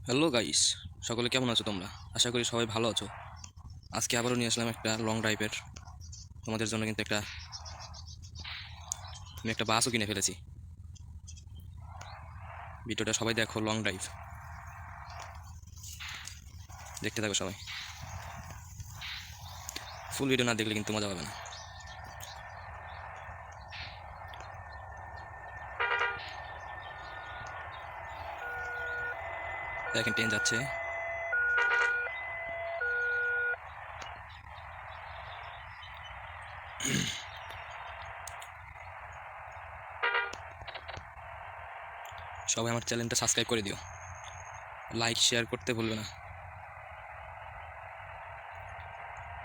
Hello guys, সকলে কেমন আছো তোমরা? আশা করি সবাই ভালো আছো। আজকে আবারও নিয়ে আসলাম একটা লং ড্রাইভের তোমাদের জন্য। কিন্তু আমি একটা বাসও কিনে ফেলেছি। ভিডিওটা সবাই দেখো, লং ড্রাইভ দেখতে থাকো সবাই। ফুল ভিডিও না দেখলে কিন্তু মজা পাবে না। দেখেন ট্রেন যাচ্ছে। সবাই আমার চ্যানেলটা সাবস্ক্রাইব করে দিও, লাইক শেয়ার করতে ভুলবে না।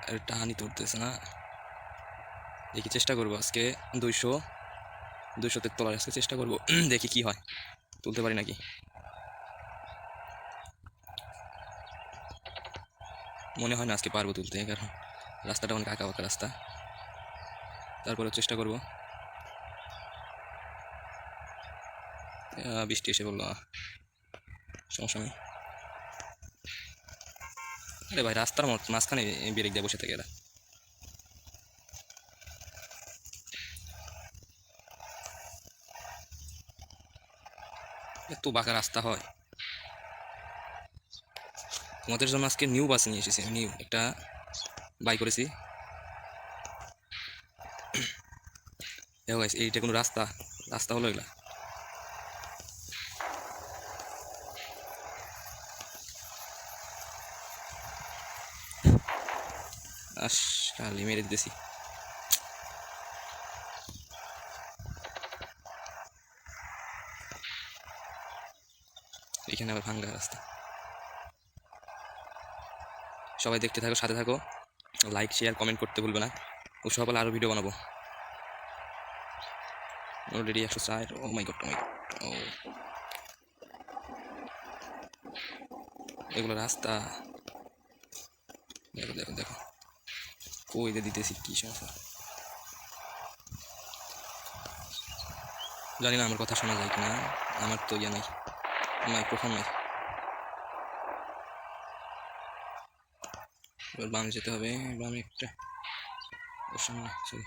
আর টাহানি তুলতেছে না, দেখি চেষ্টা করবো আজকে 200-200-তে তোলার আজকে চেষ্টা করবো। দেখি কি হয়, তুলতে পারি নাকি। মনে হয় না আজকে পারবো তুলতে, কারণ রাস্তাটা অনেক আঁকা বাঁকা রাস্তা। তারপরেও চেষ্টা করবো। বৃষ্টি এসে বললো, সমস্যা নেই। আরে ভাই, রাস্তার মাঝখানে ব্রেক দিয়ে বসে থাকে এরা। এত বাঁকা রাস্তা হয়। তোমাদের জন্য আজকে নিউ বাস নিয়ে এসেছি, নিউ একটা বাই করেছি। দেখো গাইস, এইটা কোনো রাস্তা? রাস্তা হলো এগুলা? শালি মেরে দিতেছি। এখানে আবার ভাঙ্গা রাস্তা। সবাই দেখতে থাকো, সাথে থাকো, লাইক শেয়ার কমেন্ট করতে ভুলবে না। ও সকালে আরও ভিডিও বানাবো। অলরেডি 104। ও মাই গড, ও মাই গড। ও, এগুলো রাস্তা? দেখো দেখো দেখো, কই যে দিতেছি, কি সমস্যা জানি না। আমার কথা শোনা যায় কিনা, আমার তো ইয়ে নাই, মাইক্রোফোন নাই। এবার বামে যেতে হবে, বামে একটা, সরি।